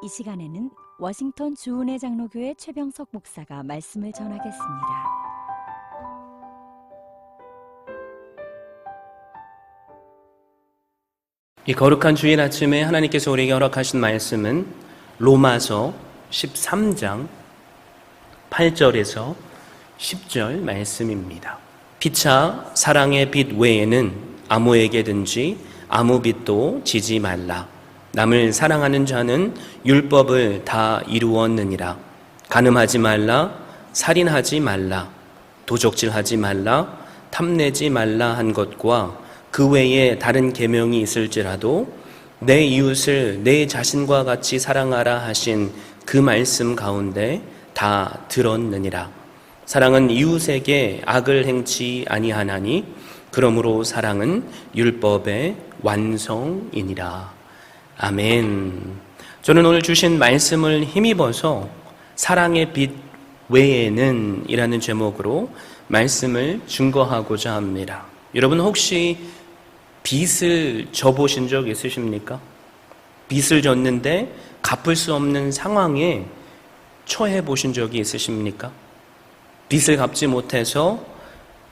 이 시간에는 워싱턴 주은혜 장로교회 최병석 목사가 말씀을 전하겠습니다. 이 거룩한 주일 아침에 하나님께서 우리에게 허락하신 말씀은 로마서 13장 8절에서 10절 말씀입니다. 피차 사랑의 빛 외에는 아무에게든지 아무 빛도 지지 말라. 남을 사랑하는 자는 율법을 다 이루었느니라. 간음하지 말라, 살인하지 말라, 도적질하지 말라, 탐내지 말라 한 것과 그 외에 다른 계명이 있을지라도 내 이웃을 내 자신과 같이 사랑하라 하신 그 말씀 가운데 다 들었느니라. 사랑은 이웃에게 악을 행치 아니하나니 그러므로 사랑은 율법의 완성이니라. 아멘. 저는 오늘 주신 말씀을 힘입어서 사랑의 빛 외에는 이라는 제목으로 말씀을 증거하고자 합니다. 여러분 혹시 빚을 져보신 적 있으십니까? 빚을 졌는데 갚을 수 없는 상황에 처해 보신 적이 있으십니까? 빚을 갚지 못해서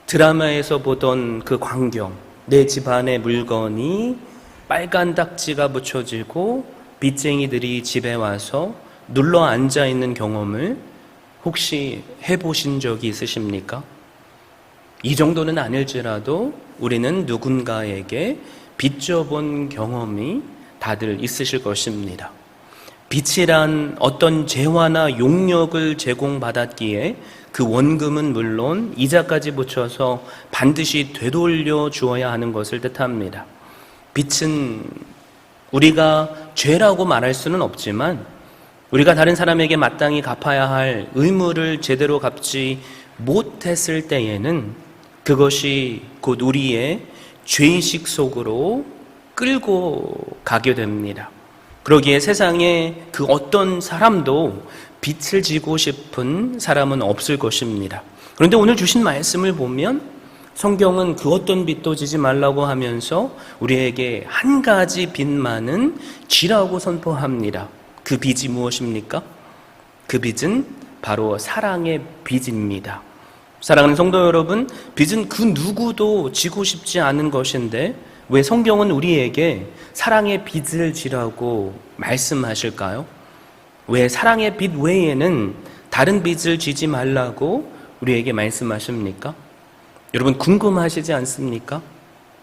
드라마에서 보던 그 광경, 내 집안의 물건이 빨간 딱지가 붙여지고 빚쟁이들이 집에 와서 눌러 앉아 있는 경험을 혹시 해보신 적이 있으십니까? 이 정도는 아닐지라도 우리는 누군가에게 빚져본 경험이 다들 있으실 것입니다. 빚이란 어떤 재화나 용역을 제공받았기에 그 원금은 물론 이자까지 붙여서 반드시 되돌려 주어야 하는 것을 뜻합니다. 빚은 우리가 죄라고 말할 수는 없지만 우리가 다른 사람에게 마땅히 갚아야 할 의무를 제대로 갚지 못했을 때에는 그것이 곧 우리의 죄의식 속으로 끌고 가게 됩니다. 그러기에 세상에 그 어떤 사람도 빚을 지고 싶은 사람은 없을 것입니다. 그런데 오늘 주신 말씀을 보면 성경은 그 어떤 빚도 지지 말라고 하면서 우리에게 한 가지 빚만은 지라고 선포합니다. 그 빚이 무엇입니까? 그 빚은 바로 사랑의 빚입니다. 사랑하는 성도 여러분, 빚은 그 누구도 지고 싶지 않은 것인데 왜 성경은 우리에게 사랑의 빚을 지라고 말씀하실까요? 왜 사랑의 빚 외에는 다른 빚을 지지 말라고 우리에게 말씀하십니까? 여러분 궁금하시지 않습니까?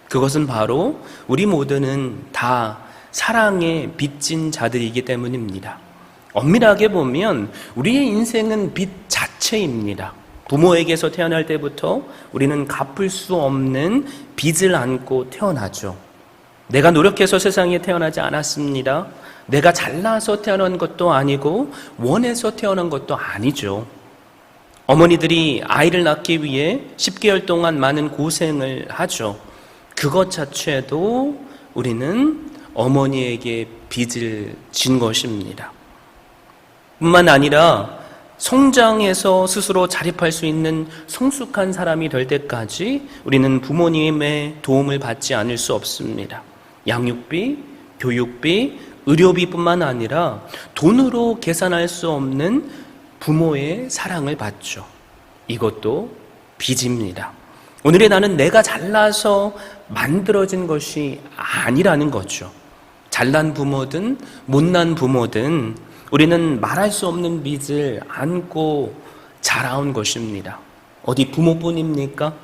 그것은 바로 우리 모두는 다 사랑에 빚진 자들이기 때문입니다. 엄밀하게 보면 우리의 인생은 빚 자체입니다. 부모에게서 태어날 때부터 우리는 갚을 수 없는 빚을 안고 태어나죠. 내가 노력해서 세상에 태어나지 않았습니다. 내가 잘나서 태어난 것도 아니고 원해서 태어난 것도 아니죠. 어머니들이 아이를 낳기 위해 10개월 동안 많은 고생을 하죠. 그것 자체도 우리는 어머니에게 빚을 진 것입니다. 뿐만 아니라 성장해서 스스로 자립할 수 있는 성숙한 사람이 될 때까지 우리는 부모님의 도움을 받지 않을 수 없습니다. 양육비, 교육비, 의료비뿐만 아니라 돈으로 계산할 수 없는 부모의 사랑을 받죠. 이것도 빚입니다. 오늘의 나는 내가 잘나서 만들어진 것이 아니라는 거죠. 잘난 부모든 못난 부모든 우리는 말할 수 없는 빚을 안고 자라온 것입니다. 어디 부모뿐입니까?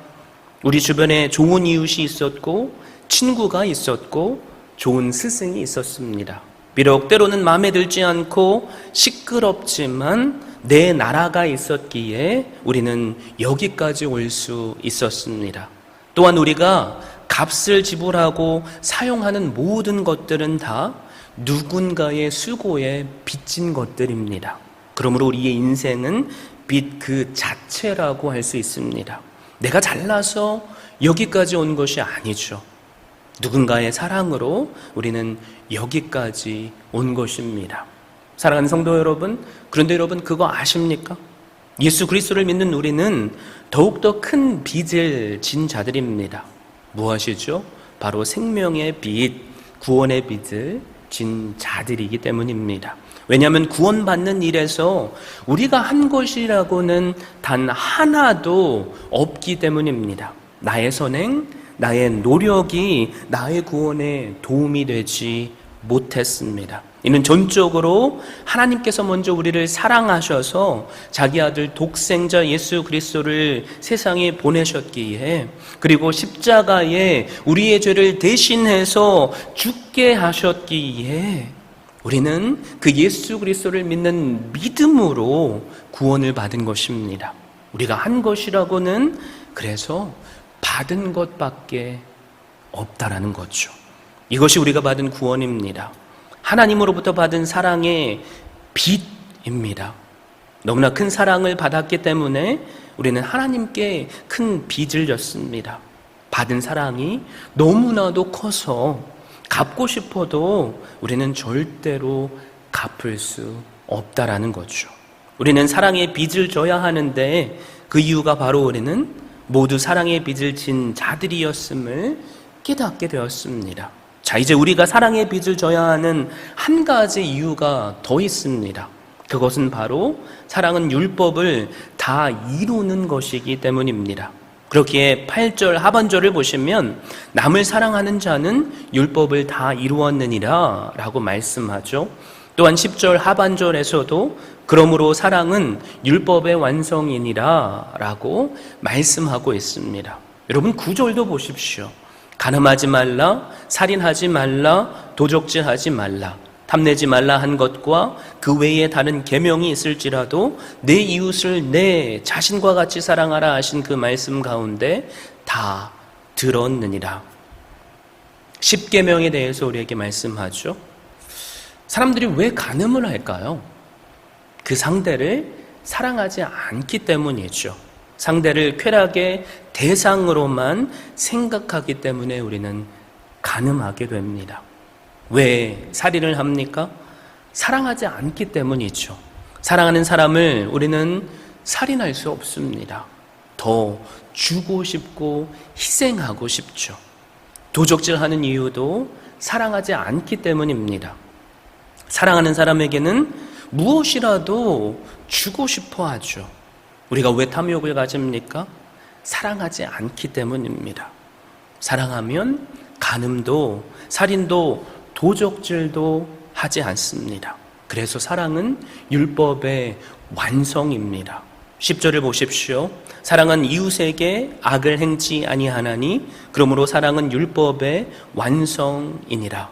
우리 주변에 좋은 이웃이 있었고 친구가 있었고 좋은 스승이 있었습니다. 비록 때로는 마음에 들지 않고 시끄럽지만 내 나라가 있었기에 우리는 여기까지 올 수 있었습니다. 또한 우리가 값을 지불하고 사용하는 모든 것들은 다 누군가의 수고에 빚진 것들입니다. 그러므로 우리의 인생은 빚 그 자체라고 할 수 있습니다. 내가 잘나서 여기까지 온 것이 아니죠. 누군가의 사랑으로 우리는 여기까지 온 것입니다. 사랑하는 성도 여러분, 그런데 여러분 그거 아십니까? 예수 그리스도를 믿는 우리는 더욱더 큰 빚을 진 자들입니다. 무엇이죠? 바로 생명의 빚, 구원의 빚을 진 자들이기 때문입니다. 왜냐하면 구원받는 일에서 우리가 한 것이라고는 단 하나도 없기 때문입니다. 나의 선행, 나의 노력이 나의 구원에 도움이 되지 못했습니다. 이는 전적으로 하나님께서 먼저 우리를 사랑하셔서 자기 아들 독생자 예수 그리스도를 세상에 보내셨기에, 그리고 십자가에 우리의 죄를 대신해서 죽게 하셨기에 우리는 그 예수 그리스도를 믿는 믿음으로 구원을 받은 것입니다. 우리가 한 것이라고는 그래서 받은 것밖에 없다라는 거죠. 이것이 우리가 받은 구원입니다. 하나님으로부터 받은 사랑의 빚입니다. 너무나 큰 사랑을 받았기 때문에 우리는 하나님께 큰 빚을 졌습니다. 받은 사랑이 너무나도 커서 갚고 싶어도 우리는 절대로 갚을 수 없다라는 거죠. 우리는 사랑의 빚을 져야 하는데 그 이유가 바로 우리는 모두 사랑의 빚을 진 자들이었음을 깨닫게 되었습니다. 자, 이제 우리가 사랑의 빚을 져야 하는 한 가지 이유가 더 있습니다. 그것은 바로 사랑은 율법을 다 이루는 것이기 때문입니다. 그렇기에 8절 하반절을 보시면 남을 사랑하는 자는 율법을 다 이루었느니라 라고 말씀하죠. 또한 10절 하반절에서도 그러므로 사랑은 율법의 완성이니라 라고 말씀하고 있습니다. 여러분 9절도 보십시오. 간음하지 말라, 살인하지 말라, 도적질하지 말라, 탐내지 말라 한 것과 그 외에 다른 계명이 있을지라도 내 이웃을 내 자신과 같이 사랑하라 하신 그 말씀 가운데 다 들었느니라. 10계명에 대해서 우리에게 말씀하죠. 사람들이 왜 간음을 할까요? 그 상대를 사랑하지 않기 때문이죠. 상대를 쾌락의 대상으로만 생각하기 때문에 우리는 간음하게 됩니다. 왜 살인을 합니까? 사랑하지 않기 때문이죠. 사랑하는 사람을 우리는 살인할 수 없습니다. 더 주고 싶고 희생하고 싶죠. 도적질하는 이유도 사랑하지 않기 때문입니다. 사랑하는 사람에게는 무엇이라도 주고 싶어 하죠. 우리가 왜 탐욕을 가집니까? 사랑하지 않기 때문입니다. 사랑하면 간음도 살인도 도적질도 하지 않습니다. 그래서 사랑은 율법의 완성입니다. 10절을 보십시오. 사랑은 이웃에게 악을 행치 아니하나니 그러므로 사랑은 율법의 완성이니라.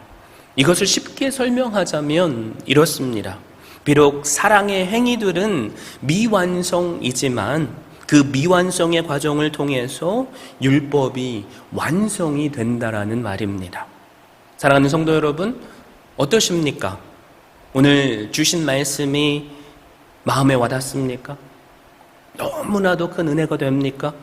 이것을 쉽게 설명하자면 이렇습니다. 비록 사랑의 행위들은 미완성이지만 그 미완성의 과정을 통해서 율법이 완성이 된다라는 말입니다. 사랑하는 성도 여러분, 어떠십니까? 오늘 주신 말씀이 마음에 와닿습니까? 너무나도 큰 은혜가 됩니까?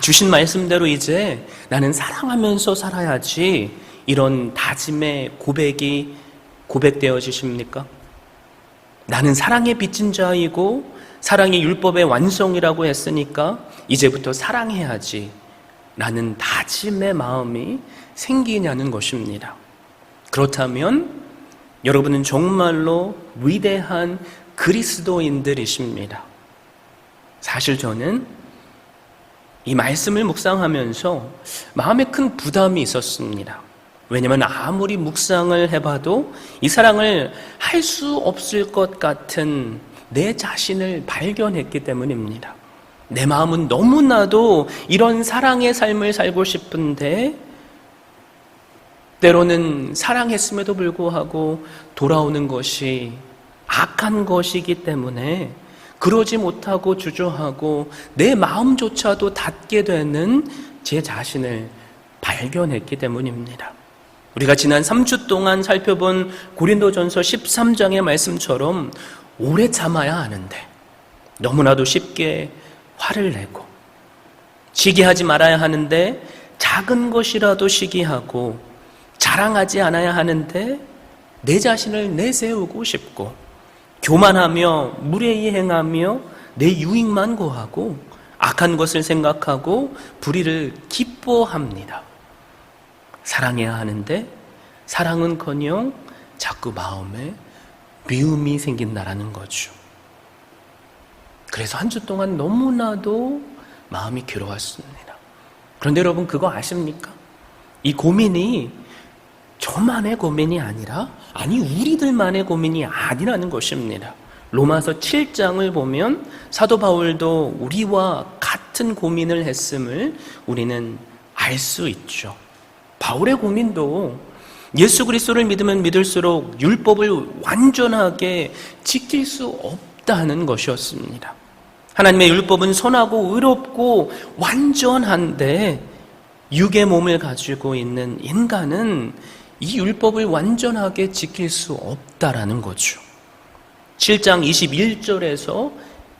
주신 말씀대로 이제 나는 사랑하면서 살아야지, 이런 다짐의 고백이 고백되어지십니까? 나는 사랑의 빚진 자이고 사랑이 율법의 완성이라고 했으니까 이제부터 사랑해야지 라는 다짐의 마음이 생기냐는 것입니다. 그렇다면 여러분은 정말로 위대한 그리스도인들이십니다. 사실 저는 이 말씀을 묵상하면서 마음에 큰 부담이 있었습니다. 왜냐하면 아무리 묵상을 해봐도 이 사랑을 할 수 없을 것 같은 내 자신을 발견했기 때문입니다. 내 마음은 너무나도 이런 사랑의 삶을 살고 싶은데 때로는 사랑했음에도 불구하고 돌아오는 것이 악한 것이기 때문에 그러지 못하고 주저하고 내 마음조차도 닫게 되는 제 자신을 발견했기 때문입니다. 우리가 지난 3주 동안 살펴본 고린도전서 13장의 말씀처럼 오래 참아야 하는데 너무나도 쉽게 화를 내고, 시기하지 말아야 하는데 작은 것이라도 시기하고, 자랑하지 않아야 하는데 내 자신을 내세우고 싶고, 교만하며 무례히 행하며 내 유익만 고하고 악한 것을 생각하고 불의를 기뻐합니다. 사랑해야 하는데 사랑은커녕 자꾸 마음에 미움이 생긴다라는 거죠. 그래서 한 주 동안 너무나도 마음이 괴로웠습니다. 그런데 여러분 그거 아십니까? 이 고민이 저만의 고민이 아니라 우리들만의 고민이 아니라는 것입니다. 로마서 7장을 보면 사도 바울도 우리와 같은 고민을 했음을 우리는 알 수 있죠. 바울의 고민도 예수 그리스도를 믿으면 믿을수록 율법을 완전하게 지킬 수 없다는 것이었습니다. 하나님의 율법은 선하고 의롭고 완전한데 육의 몸을 가지고 있는 인간은 이 율법을 완전하게 지킬 수 없다라는 거죠. 7장 21절에서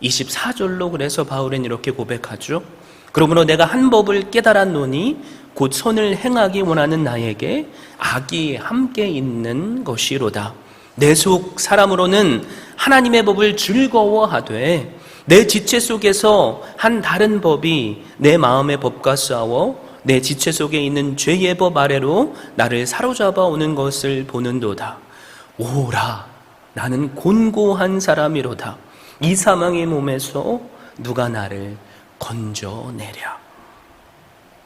24절로 그래서 바울은 이렇게 고백하죠. 그러므로 내가 한 법을 깨달았노니 곧 선을 행하기 원하는 나에게 악이 함께 있는 것이로다. 내 속 사람으로는 하나님의 법을 즐거워하되 내 지체 속에서 한 다른 법이 내 마음의 법과 싸워 내 지체 속에 있는 죄의 법 아래로 나를 사로잡아 오는 것을 보는도다. 오라, 나는 곤고한 사람이로다. 이 사망의 몸에서 누가 나를 건져내랴.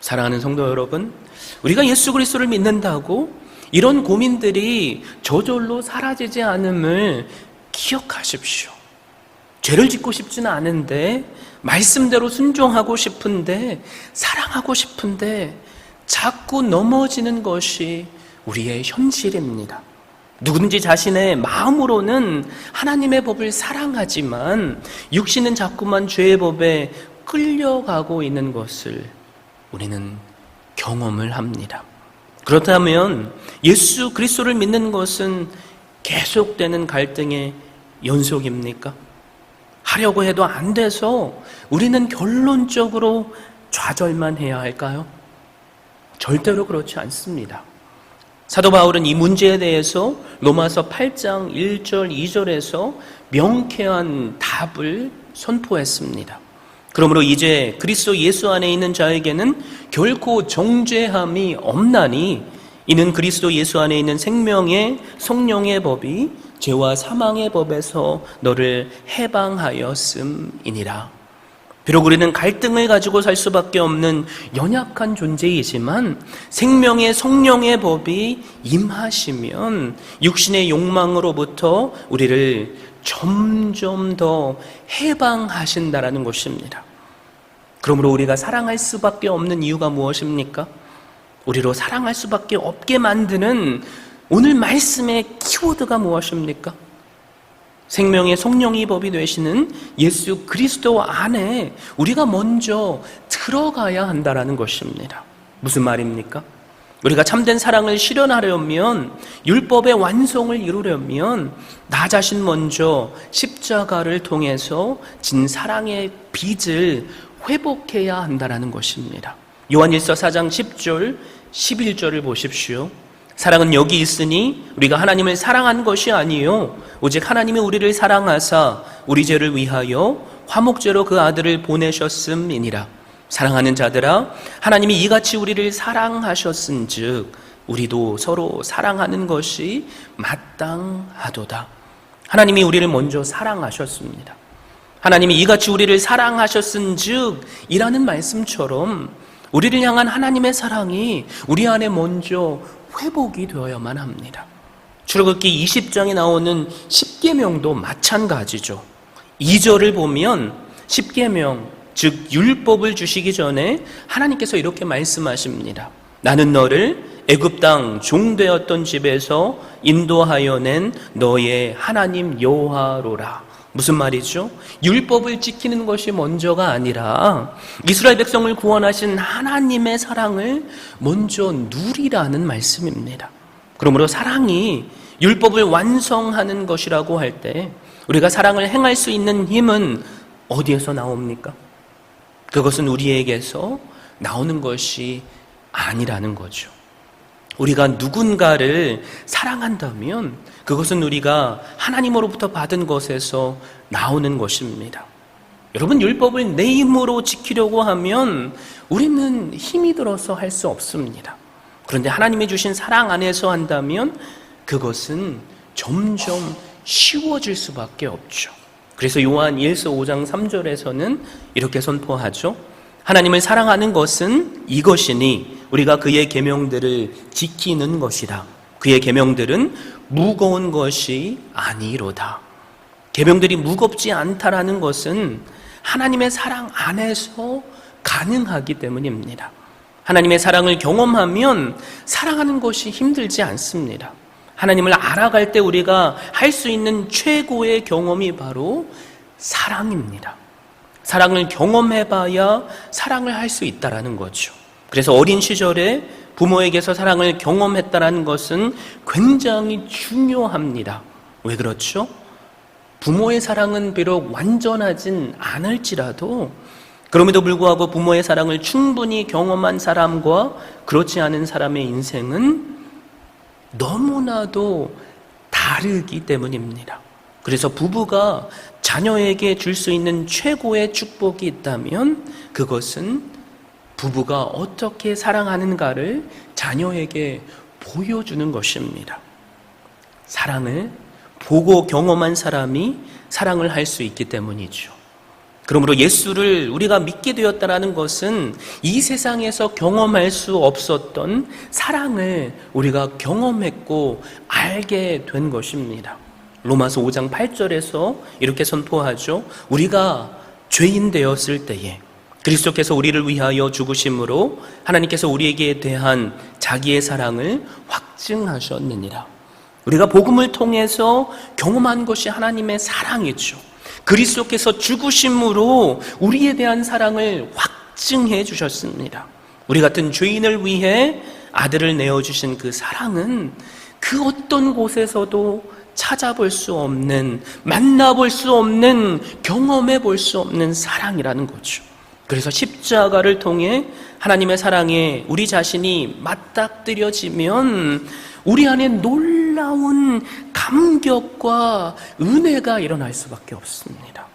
사랑하는 성도 여러분, 우리가 예수 그리스도를 믿는다고 이런 고민들이 저절로 사라지지 않음을 기억하십시오. 죄를 짓고 싶지는 않은데, 말씀대로 순종하고 싶은데, 사랑하고 싶은데 자꾸 넘어지는 것이 우리의 현실입니다. 누구든지 자신의 마음으로는 하나님의 법을 사랑하지만 육신은 자꾸만 죄의 법에 끌려가고 있는 것을 우리는 경험을 합니다. 그렇다면 예수 그리스도를 믿는 것은 계속되는 갈등의 연속입니까? 하려고 해도 안 돼서 우리는 결론적으로 좌절만 해야 할까요? 절대로 그렇지 않습니다. 사도 바울은 이 문제에 대해서 로마서 8장 1절 2절에서 명쾌한 답을 선포했습니다. 그러므로 이제 그리스도 예수 안에 있는 자에게는 결코 정죄함이 없나니 이는 그리스도 예수 안에 있는 생명의 성령의 법이 죄와 사망의 법에서 너를 해방하였음이니라. 비록 우리는 갈등을 가지고 살 수밖에 없는 연약한 존재이지만 생명의 성령의 법이 임하시면 육신의 욕망으로부터 우리를 점점 더 해방하신다라는 것입니다. 그러므로 우리가 사랑할 수밖에 없는 이유가 무엇입니까? 우리로 사랑할 수밖에 없게 만드는 오늘 말씀의 키워드가 무엇입니까? 생명의 성령이 법이 되시는 예수 그리스도 안에 우리가 먼저 들어가야 한다라는 것입니다. 무슨 말입니까? 우리가 참된 사랑을 실현하려면, 율법의 완성을 이루려면 나 자신 먼저 십자가를 통해서 진 사랑의 빚을 회복해야 한다라는 것입니다. 요한일서 4장 10절 11절을 보십시오. 사랑은 여기 있으니 우리가 하나님을 사랑한 것이 아니요 오직 하나님이 우리를 사랑하사 우리 죄를 위하여 화목제로 그 아들을 보내셨음이니라. 사랑하는 자들아, 하나님이 이같이 우리를 사랑하셨은즉 우리도 서로 사랑하는 것이 마땅하도다. 하나님이 우리를 먼저 사랑하셨습니다. 하나님이 이같이 우리를 사랑하셨은즉 이라는 말씀처럼 우리를 향한 하나님의 사랑이 우리 안에 먼저 회복이 되어야만 합니다. 출애굽기 20장에 나오는 십계명도 마찬가지죠. 2절을 보면 십계명, 즉 율법을 주시기 전에 하나님께서 이렇게 말씀하십니다. 나는 너를 애굽 땅 종되었던 집에서 인도하여 낸 너의 하나님 여호와로라. 무슨 말이죠? 율법을 지키는 것이 먼저가 아니라 이스라엘 백성을 구원하신 하나님의 사랑을 먼저 누리라는 말씀입니다. 그러므로 사랑이 율법을 완성하는 것이라고 할 때 우리가 사랑을 행할 수 있는 힘은 어디에서 나옵니까? 그것은 우리에게서 나오는 것이 아니라는 거죠. 우리가 누군가를 사랑한다면 그것은 우리가 하나님으로부터 받은 것에서 나오는 것입니다. 여러분, 율법을 내 힘으로 지키려고 하면 우리는 힘이 들어서 할 수 없습니다. 그런데 하나님이 주신 사랑 안에서 한다면 그것은 점점 쉬워질 수밖에 없죠. 그래서 요한 1서 5장 3절에서는 이렇게 선포하죠. 하나님을 사랑하는 것은 이것이니 우리가 그의 계명들을 지키는 것이라. 그의 계명들은 무거운 것이 아니로다. 계명들이 무겁지 않다라는 것은 하나님의 사랑 안에서 가능하기 때문입니다. 하나님의 사랑을 경험하면 사랑하는 것이 힘들지 않습니다. 하나님을 알아갈 때 우리가 할 수 있는 최고의 경험이 바로 사랑입니다. 사랑을 경험해봐야 사랑을 할 수 있다는 거죠. 그래서 어린 시절에 부모에게서 사랑을 경험했다는 것은 굉장히 중요합니다. 왜 그렇죠? 부모의 사랑은 비록 완전하진 않을지라도 그럼에도 불구하고 부모의 사랑을 충분히 경험한 사람과 그렇지 않은 사람의 인생은 너무나도 다르기 때문입니다. 그래서 부부가 자녀에게 줄 수 있는 최고의 축복이 있다면 그것은 부부가 어떻게 사랑하는가를 자녀에게 보여주는 것입니다. 사랑을 보고 경험한 사람이 사랑을 할 수 있기 때문이죠. 그러므로 예수를 우리가 믿게 되었다는 것은 이 세상에서 경험할 수 없었던 사랑을 우리가 경험했고 알게 된 것입니다. 로마서 5장 8절에서 이렇게 선포하죠. 우리가 죄인 되었을 때에 그리스도께서 우리를 위하여 죽으심으로 하나님께서 우리에게 대한 자기의 사랑을 확증하셨느니라. 우리가 복음을 통해서 경험한 것이 하나님의 사랑이죠. 그리스도께서 죽으심으로 우리에 대한 사랑을 확증해 주셨습니다. 우리 같은 죄인을 위해 아들을 내어주신 그 사랑은 그 어떤 곳에서도 찾아볼 수 없는, 만나볼 수 없는, 경험해 볼 수 없는 사랑이라는 거죠. 그래서 십자가를 통해 하나님의 사랑에 우리 자신이 맞닥뜨려지면 우리 안에 놀라운 감격과 은혜가 일어날 수밖에 없습니다.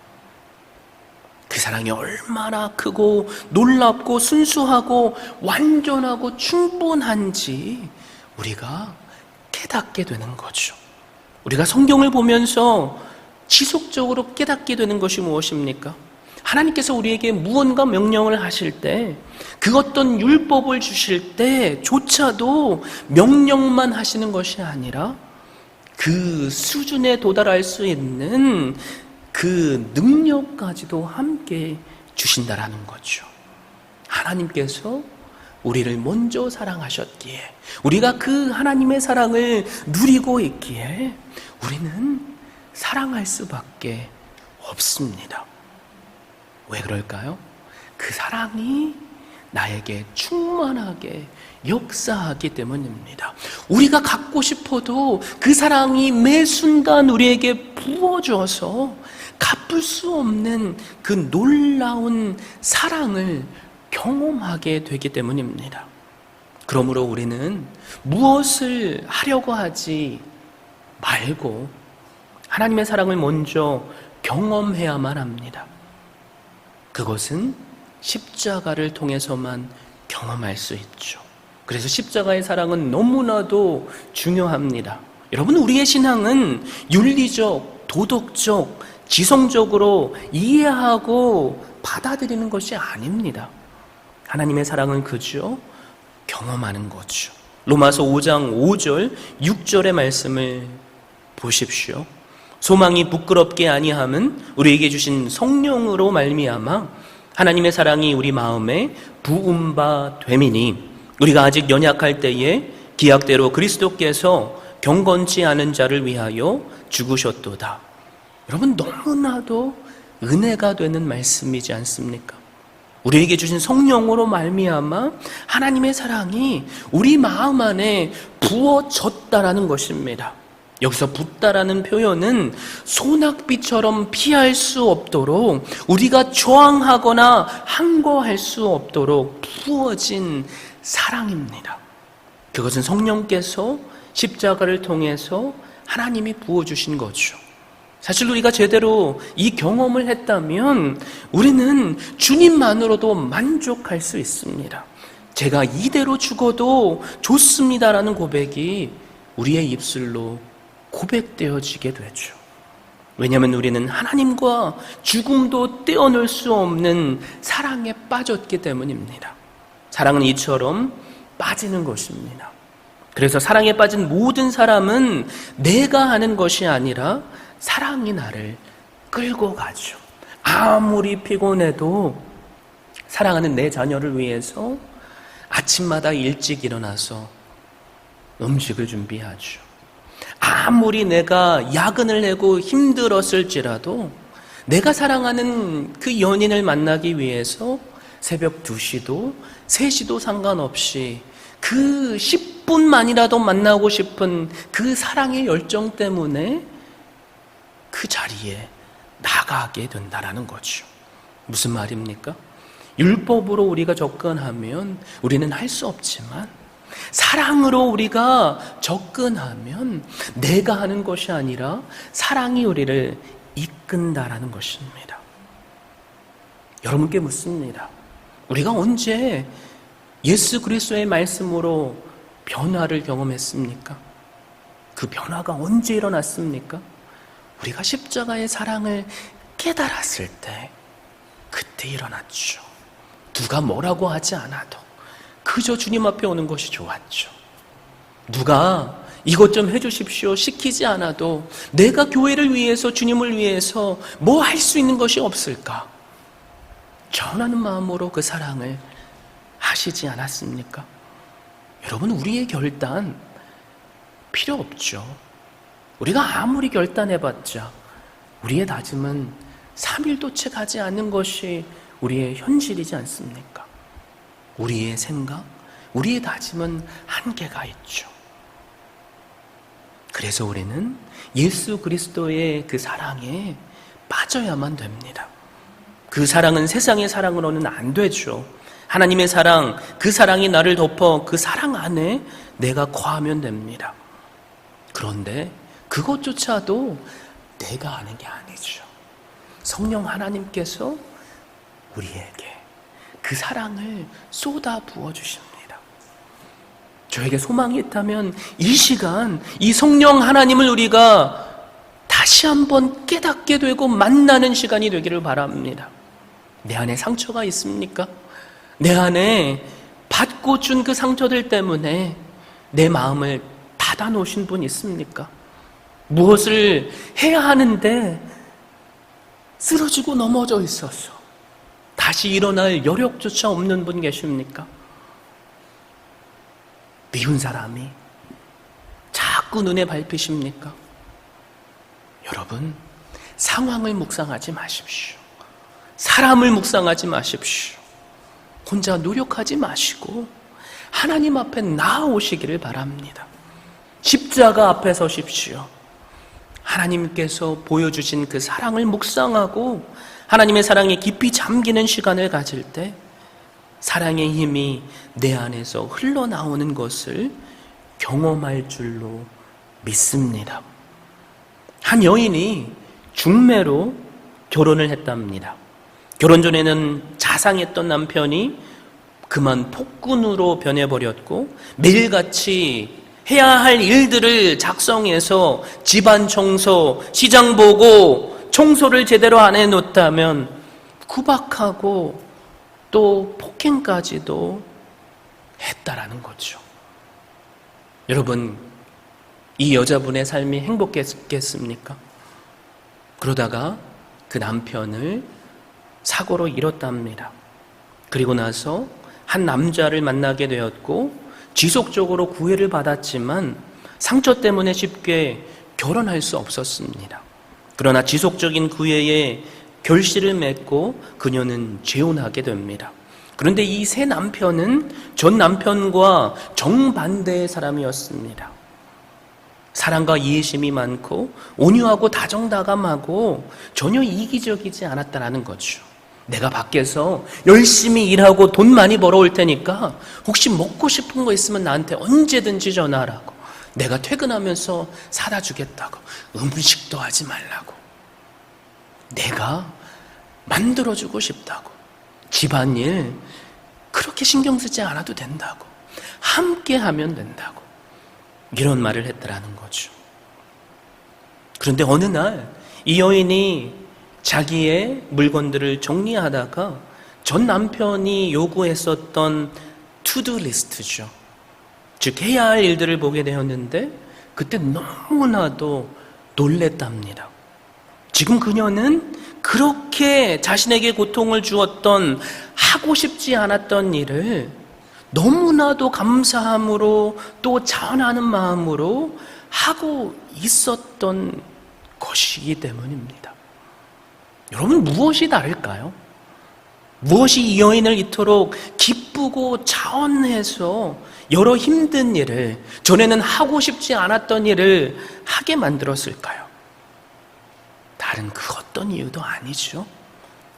그 사랑이 얼마나 크고 놀랍고 순수하고 완전하고 충분한지 우리가 깨닫게 되는 거죠. 우리가 성경을 보면서 지속적으로 깨닫게 되는 것이 무엇입니까? 하나님께서 우리에게 무언가 명령을 하실 때 그 어떤 율법을 주실 때조차도 명령만 하시는 것이 아니라 그 수준에 도달할 수 있는 그 능력까지도 함께 주신다라는 거죠. 하나님께서 우리를 먼저 사랑하셨기에 우리가 그 하나님의 사랑을 누리고 있기에 우리는 사랑할 수밖에 없습니다. 왜 그럴까요? 그 사랑이 나에게 충만하게 역사하기 때문입니다. 우리가 갖고 싶어도 그 사랑이 매 순간 우리에게 부어줘서 갚을 수 없는 그 놀라운 사랑을 경험하게 되기 때문입니다. 그러므로 우리는 무엇을 하려고 하지 말고 하나님의 사랑을 먼저 경험해야만 합니다. 그것은 십자가를 통해서만 경험할 수 있죠. 그래서 십자가의 사랑은 너무나도 중요합니다. 여러분, 우리의 신앙은 윤리적, 도덕적, 지성적으로 이해하고 받아들이는 것이 아닙니다. 하나님의 사랑은 그저 경험하는 거죠. 로마서 5장 5절, 6절의 말씀을 보십시오. 소망이 부끄럽게 아니함은 우리에게 주신 성령으로 말미암아 하나님의 사랑이 우리 마음에 부은 바 됨이니 우리가 아직 연약할 때에 기약대로 그리스도께서 경건치 않은 자를 위하여 죽으셨도다. 여러분, 너무나도 은혜가 되는 말씀이지 않습니까? 우리에게 주신 성령으로 말미암아 하나님의 사랑이 우리 마음 안에 부어졌다라는 것입니다. 여기서 붓다라는 표현은 소낙비처럼 피할 수 없도록 우리가 저항하거나 항거할 수 없도록 부어진 사랑입니다. 그것은 성령께서 십자가를 통해서 하나님이 부어주신 거죠. 사실 우리가 제대로 이 경험을 했다면 우리는 주님만으로도 만족할 수 있습니다. 제가 이대로 죽어도 좋습니다라는 고백이 우리의 입술로 고백되어지게 되죠. 왜냐하면 우리는 하나님과 죽음도 떼어놓을 수 없는 사랑에 빠졌기 때문입니다. 사랑은 이처럼 빠지는 것입니다. 그래서 사랑에 빠진 모든 사람은 내가 하는 것이 아니라 사랑이 나를 끌고 가죠. 아무리 피곤해도 사랑하는 내 자녀를 위해서 아침마다 일찍 일어나서 음식을 준비하죠. 아무리 내가 야근을 내고 힘들었을지라도 내가 사랑하는 그 연인을 만나기 위해서 새벽 2시도 3시도 상관없이 그 10분만이라도 만나고 싶은 그 사랑의 열정 때문에 그 자리에 나가게 된다라는 거죠. 무슨 말입니까? 율법으로 우리가 접근하면 우리는 할 수 없지만 사랑으로 우리가 접근하면 내가 하는 것이 아니라 사랑이 우리를 이끈다라는 것입니다. 여러분께 묻습니다. 우리가 언제 예수 그리스도의 말씀으로 변화를 경험했습니까? 그 변화가 언제 일어났습니까? 우리가 십자가의 사랑을 깨달았을 때 그때 일어났죠. 누가 뭐라고 하지 않아도 그저 주님 앞에 오는 것이 좋았죠. 누가 이것 좀 해주십시오 시키지 않아도 내가 교회를 위해서 주님을 위해서 뭐 할 수 있는 것이 없을까? 전하는 마음으로 그 사랑을 하시지 않았습니까? 여러분, 우리의 결단 필요 없죠. 우리가 아무리 결단해봤자 우리의 다짐은 3일도 채 가지 않는 것이 우리의 현실이지 않습니까? 우리의 생각, 우리의 다짐은 한계가 있죠. 그래서 우리는 예수 그리스도의 그 사랑에 빠져야만 됩니다. 그 사랑은 세상의 사랑으로는 안 되죠. 하나님의 사랑, 그 사랑이 나를 덮어 그 사랑 안에 내가 거하면 됩니다. 그런데 그것조차도 내가 아는 게 아니죠. 성령 하나님께서 우리에게 그 사랑을 쏟아 부어주십니다. 저에게 소망이 있다면 이 시간 이 성령 하나님을 우리가 다시 한번 깨닫게 되고 만나는 시간이 되기를 바랍니다. 내 안에 상처가 있습니까? 내 안에 받고 준 그 상처들 때문에 내 마음을 닫아 놓으신 분 있습니까? 무엇을 해야 하는데 쓰러지고 넘어져 있어서 다시 일어날 여력조차 없는 분 계십니까? 미운 사람이 자꾸 눈에 밟히십니까? 여러분, 상황을 묵상하지 마십시오. 사람을 묵상하지 마십시오. 혼자 노력하지 마시고 하나님 앞에 나아오시기를 바랍니다. 십자가 앞에 서십시오. 하나님께서 보여주신 그 사랑을 묵상하고 하나님의 사랑에 깊이 잠기는 시간을 가질 때 사랑의 힘이 내 안에서 흘러나오는 것을 경험할 줄로 믿습니다. 한 여인이 중매로 결혼을 했답니다. 결혼 전에는 자상했던 남편이 그만 폭군으로 변해버렸고 매일같이 해야 할 일들을 작성해서 집안 청소, 시장 보고 청소를 제대로 안 해놓다면 구박하고 또 폭행까지도 했다라는 거죠. 여러분, 이 여자분의 삶이 행복했겠습니까? 그러다가 그 남편을 사고로 잃었답니다. 그리고 나서 한 남자를 만나게 되었고 지속적으로 구애를 받았지만 상처 때문에 쉽게 결혼할 수 없었습니다. 그러나 지속적인 구애에 결실을 맺고 그녀는 재혼하게 됩니다. 그런데 이 새 남편은 전 남편과 정반대의 사람이었습니다. 사랑과 이해심이 많고 온유하고 다정다감하고 전혀 이기적이지 않았다는 거죠. 내가 밖에서 열심히 일하고 돈 많이 벌어올 테니까 혹시 먹고 싶은 거 있으면 나한테 언제든지 전화하라고, 내가 퇴근하면서 사다 주겠다고, 음식도 하지 말라고, 내가 만들어주고 싶다고, 집안일 그렇게 신경 쓰지 않아도 된다고, 함께 하면 된다고, 이런 말을 했더라는 거죠. 그런데 어느 날 이 여인이 자기의 물건들을 정리하다가 전 남편이 요구했었던 투두 리스트죠. 즉 해야 할 일들을 보게 되었는데 그때 너무나도 놀랬답니다. 지금 그녀는 그렇게 자신에게 고통을 주었던 하고 싶지 않았던 일을 너무나도 감사함으로 또 자원하는 마음으로 하고 있었던 것이기 때문입니다. 여러분, 무엇이 다를까요? 무엇이 이 여인을 이토록 기쁘고 자원해서 여러 힘든 일을, 전에는 하고 싶지 않았던 일을 하게 만들었을까요? 다른 그 어떤 이유도 아니죠.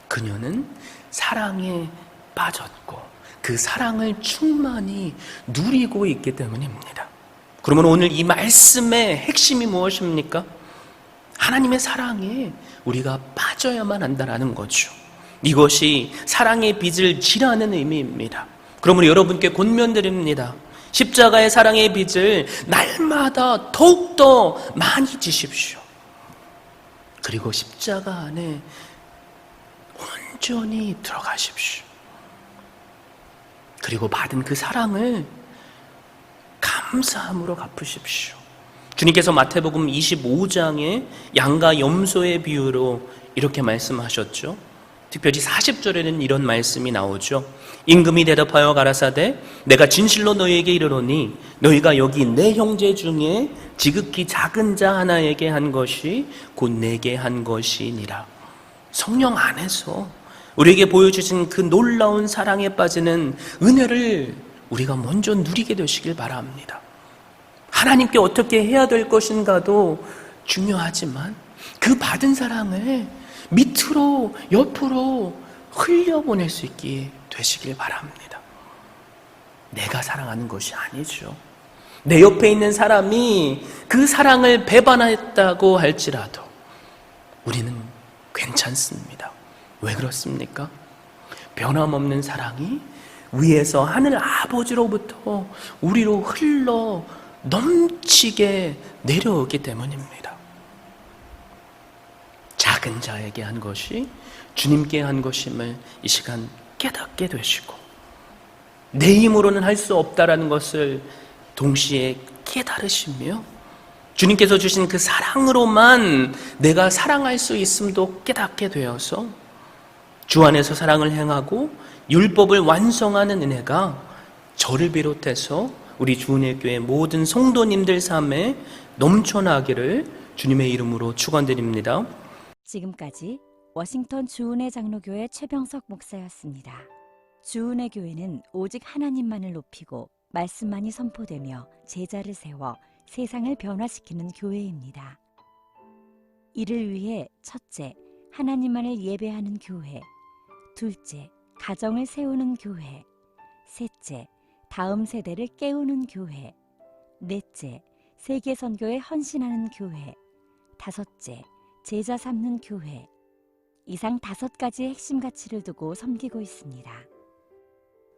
그녀는 사랑에 빠졌고 그 사랑을 충만히 누리고 있기 때문입니다. 그러면 오늘 이 말씀의 핵심이 무엇입니까? 하나님의 사랑에 우리가 빠져야만 한다는 거죠. 이것이 사랑의 빚을 지라는 의미입니다. 그러므로 여러분께 권면드립니다. 십자가의 사랑의 빚을 날마다 더욱더 많이 지십시오. 그리고 십자가 안에 온전히 들어가십시오. 그리고 받은 그 사랑을 감사함으로 갚으십시오. 주님께서 마태복음 25장에 양과 염소의 비유로 이렇게 말씀하셨죠. 특별히 40절에는 이런 말씀이 나오죠. 임금이 대답하여 가라사대 내가 진실로 너희에게 이르노니 너희가 여기 내 형제 중에 지극히 작은 자 하나에게 한 것이 곧 내게 한 것이니라. 성령 안에서 우리에게 보여주신 그 놀라운 사랑에 빠지는 은혜를 우리가 먼저 누리게 되시길 바랍니다. 하나님께 어떻게 해야 될 것인가도 중요하지만 그 받은 사랑을 밑으로 옆으로 흘려보낼 수 있게 되시길 바랍니다. 내가 사랑하는 것이 아니죠. 내 옆에 있는 사람이 그 사랑을 배반했다고 할지라도 우리는 괜찮습니다. 왜 그렇습니까? 변함없는 사랑이 위에서 하늘 아버지로부터 우리로 흘러 넘치게 내려오기 때문입니다. 작은 자에게 한 것이 주님께 한 것임을 이 시간 깨닫게 되시고 내 힘으로는 할 수 없다라는 것을 동시에 깨달으시며 주님께서 주신 그 사랑으로만 내가 사랑할 수 있음도 깨닫게 되어서 주 안에서 사랑을 행하고 율법을 완성하는 은혜가 저를 비롯해서 우리 주은혜 교회 모든 성도님들 삶에 넘쳐나기를 주님의 이름으로 축원드립니다. 지금까지 워싱턴 주은혜 장로교회 최병석 목사였습니다. 주은혜 교회는 오직 하나님만을 높이고 말씀만이 선포되며 제자를 세워 세상을 변화시키는 교회입니다. 이를 위해 첫째, 하나님만을 예배하는 교회, 둘째, 가정을 세우는 교회, 셋째, 다음 세대를 깨우는 교회, 넷째, 세계 선교에 헌신하는 교회, 다섯째, 제자 삼는 교회. 이상 5가지의 핵심 가치를 두고 섬기고 있습니다.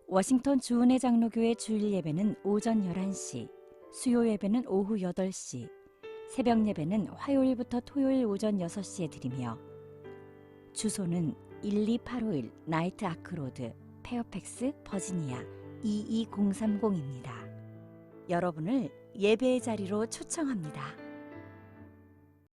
워싱턴 주은혜 장로교회 주일 예배는 오전 11시, 수요 예배는 오후 8시, 새벽 예배는 화요일부터 토요일 오전 6시에 드리며 주소는 12851 나이트 아크로드, 페어팩스, 버지니아 22030입니다. 여러분을 예배의 자리로 초청합니다.